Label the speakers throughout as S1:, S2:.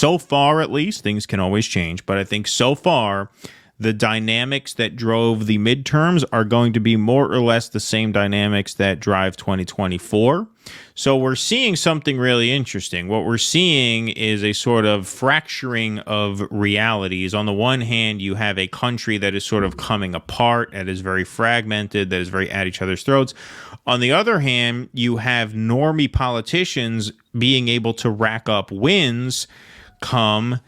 S1: so far, at least, things can always change, but I think so far, the dynamics that drove the midterms are going to be more or less the same dynamics that drive 2024. So we're seeing something really interesting. What we're seeing is a sort of fracturing of realities. On the one hand, you have a country that is sort of coming apart, that is very fragmented, that is very at each other's throats. On the other hand, you have normie politicians being able to rack up wins come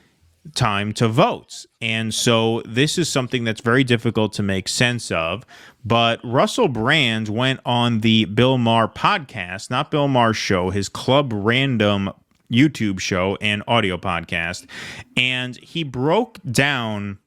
S1: time to vote. And so this is something that's very difficult to make sense of. But Russell Brand went on the Bill Maher podcast, not Bill Maher's show, his Club Random YouTube show and audio podcast. And he broke down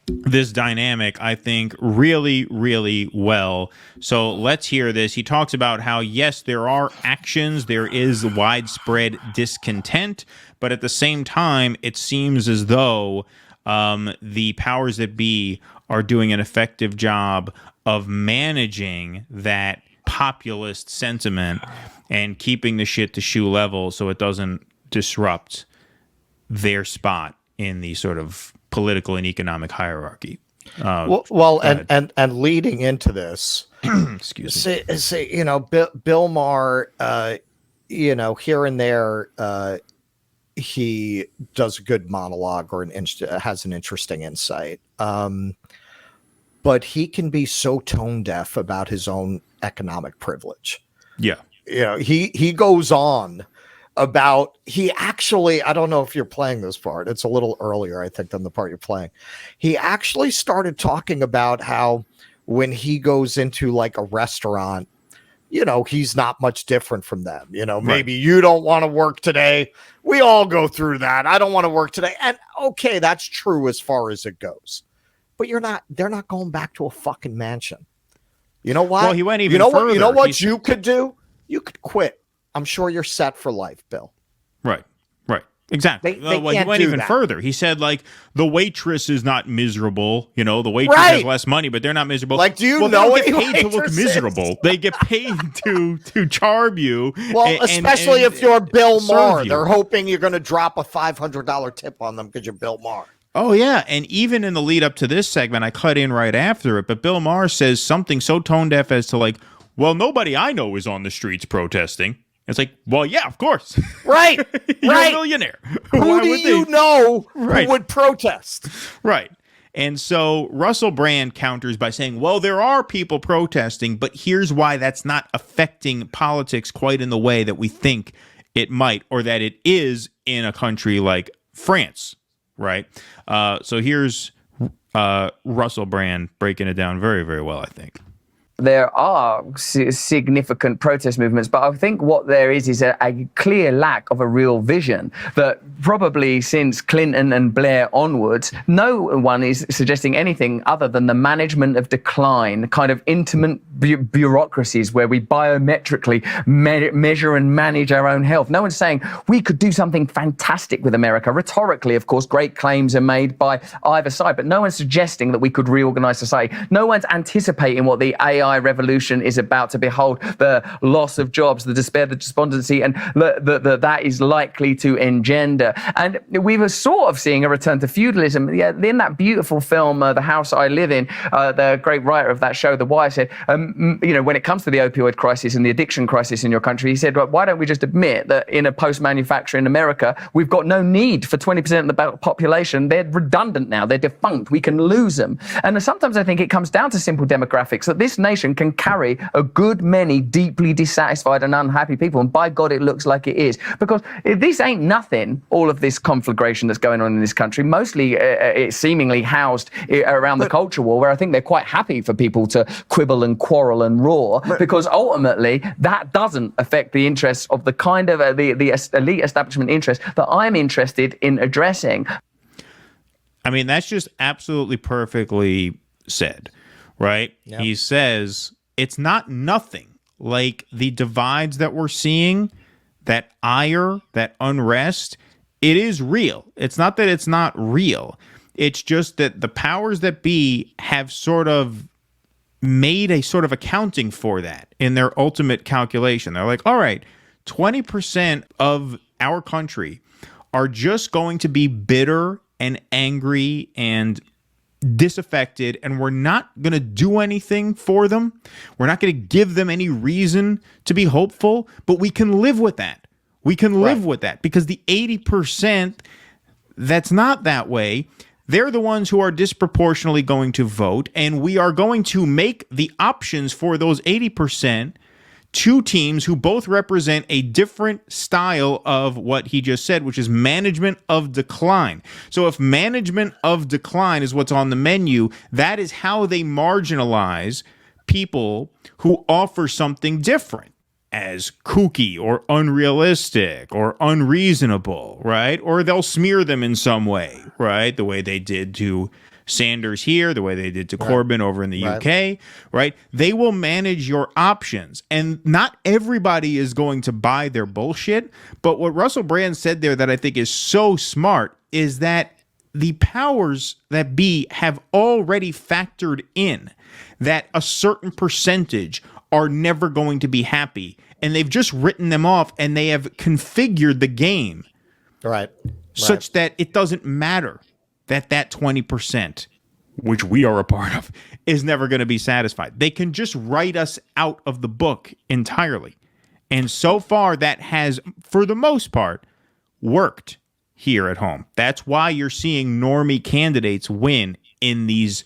S1: this dynamic, I think, really, really well. So let's hear this. He talks about how, yes, there are actions, there is widespread discontent, but at the same time, it seems as though the powers that be are doing an effective job of managing that populist sentiment and keeping the shit to shoe level so it doesn't disrupt their spot in the sort of political and economic hierarchy.
S2: And leading into this,
S1: excuse me,
S2: say Bill Maher, here and there, he does a good monologue or has an interesting insight. But he can be so tone deaf about his own economic privilege.
S1: Yeah.
S2: He goes on about, I don't know if you're playing this part. It's a little earlier, I think, than the part you're playing. He actually started talking about how when he goes into like a restaurant, he's not much different from them. Maybe you don't want to work today. We all go through that. I don't want to work today. And okay, that's true as far as it goes. But they're not going back to a fucking mansion. You know what?
S1: Well, he went even further.
S2: You know what you could do? You could quit. I'm sure you're set for life, Bill.
S1: Right. Exactly.
S2: They
S1: he went even further. He said, like, the waitress is not miserable. The waitress has less money, but they're not miserable.
S2: Like, do you
S1: know
S2: they
S1: don't get paid to look miserable. They get paid to charm you.
S2: Well, especially if you're Bill Maher. They're hoping you're going to drop a $500 tip on them because you're Bill Maher.
S1: Oh, yeah. And even in the lead up to this segment, I cut in right after it. But Bill Maher says something so tone deaf as to like, well, nobody I know is on the streets protesting. It's like, well, yeah, of course.
S2: Right.
S1: You're a millionaire.
S2: Who do you know who would protest?
S1: Right. And so Russell Brand counters by saying, well, there are people protesting, but here's why that's not affecting politics quite in the way that we think it might, or that it is in a country like France. Right. So here's Russell Brand breaking it down very, very well, I think.
S3: There are significant protest movements, but I think what there is a clear lack of a real vision that probably since Clinton and Blair onwards, no one is suggesting anything other than the management of decline, kind of intimate bureaucracies where we biometrically measure and manage our own health. No one's saying we could do something fantastic with America. Rhetorically, of course, great claims are made by either side, but no one's suggesting that we could reorganize society. No one's anticipating what the AI revolution is about to behold, the loss of jobs, the despair, the despondency, and that is likely to engender. And we were sort of seeing a return to feudalism. Yeah, in that beautiful film, The House I Live In, the great writer of that show, The Wire, said, when it comes to the opioid crisis and the addiction crisis in your country, he said, well, why don't we just admit that in a post-manufacturing America, we've got no need for 20% of the population. They're redundant now. They're defunct. We can lose them. And sometimes I think it comes down to simple demographics, that this nation can carry a good many deeply dissatisfied and unhappy people. And by God, it looks like it is. Because this ain't nothing, all of this conflagration that's going on in this country, mostly it's seemingly housed around the culture war, where I think they're quite happy for people to quibble and quarrel and roar, because ultimately that doesn't affect the interests of the kind of the elite establishment interests that I'm interested in addressing.
S1: I mean, that's just absolutely perfectly said. Right? Yep. He says it's not nothing. Like the divides that we're seeing, that ire, that unrest, it is real. It's not that it's not real. It's just that the powers that be have sort of made a sort of accounting for that in their ultimate calculation. They're like, all right, 20% of our country are just going to be bitter and angry and disaffected, and we're not going to do anything for them. We're not going to give them any reason to be hopeful, but we can live with that. We can live with that, because the 80% that's not that way, they're the ones who are disproportionately going to vote, and we are going to make the options for those 80% two teams who both represent a different style of what he just said, which is management of decline. So if management of decline is what's on the menu, that is how they marginalize people who offer something different as kooky or unrealistic or unreasonable, right? Or they'll smear them in some way, right? The way they did to Sanders here, the way they did to Corbyn over in the UK, right? They will manage your options, and not everybody is going to buy their bullshit. But what Russell Brand said there that I think is so smart is that the powers that be have already factored in that a certain percentage are never going to be happy, and they've just written them off, and they have configured the game such that it doesn't matter that 20%, which we are a part of, is never going to be satisfied. They can just write us out of the book entirely. And so far, that has, for the most part, worked here at home. That's why you're seeing normie candidates win in these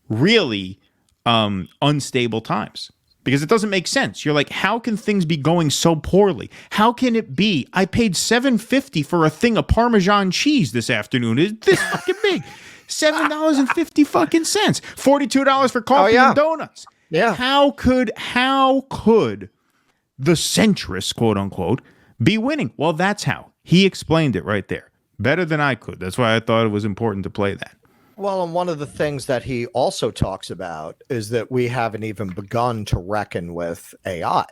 S1: really unstable times. Because it doesn't make sense. You're like, how can things be going so poorly? How can it be? I paid $7.50 for a thing of Parmesan cheese this afternoon. It's this fucking big. $7.50 fucking cents. $42 for coffee and donuts.
S2: Yeah.
S1: How could the centrists, quote unquote, be winning? Well, that's how. He explained it right there. Better than I could. That's why I thought it was important to play that.
S2: Well, and one of the things that he also talks about is that we haven't even begun to reckon with AI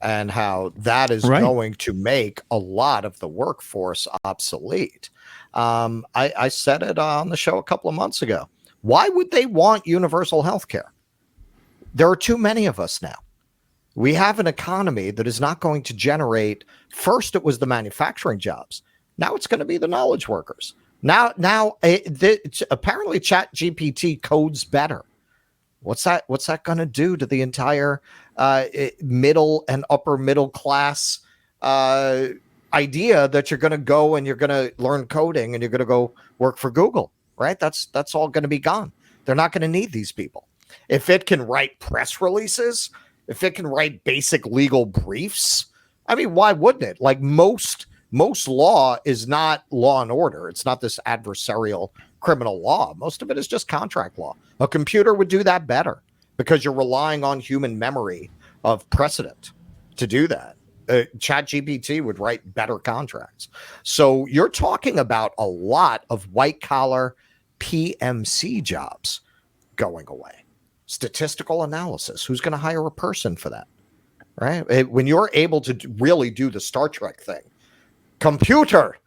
S2: and how that is going to make a lot of the workforce obsolete. I said it on the show a couple of months ago. Why would they want universal health care? There are too many of us now. We have an economy that is not going to generate. First, it was the manufacturing jobs. Now it's going to be the knowledge workers. Now, apparently ChatGPT codes better. What's that going to do to the entire middle and upper middle class idea that you're going to go and you're going to learn coding and you're going to go work for Google, right? That's all going to be gone. They're not going to need these people. If it can write press releases, if it can write basic legal briefs, I mean, why wouldn't it? Like most law is not law and order. It's not this adversarial criminal law. Most of it is just contract law. A computer would do that better because you're relying on human memory of precedent to do that. ChatGPT would write better contracts. So you're talking about a lot of white collar PMC jobs going away. Statistical analysis. Who's going to hire a person for that? Right? When you're able to really do the Star Trek thing, computer,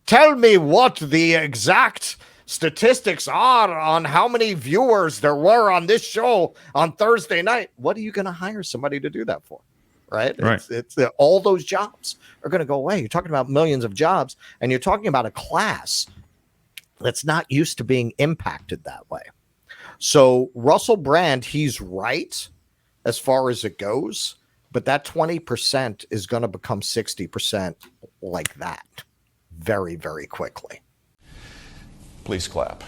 S2: tell me what the exact statistics are on how many viewers there were on this show on Thursday night. What are you going to hire somebody to do that for? Right. It's all those jobs are going to go away. You're talking about millions of jobs, and you're talking about a class that's not used to being impacted that way. So Russell Brand, he's right as far as it goes. But that 20% is going to become 60% like that very, very quickly.
S4: Please clap.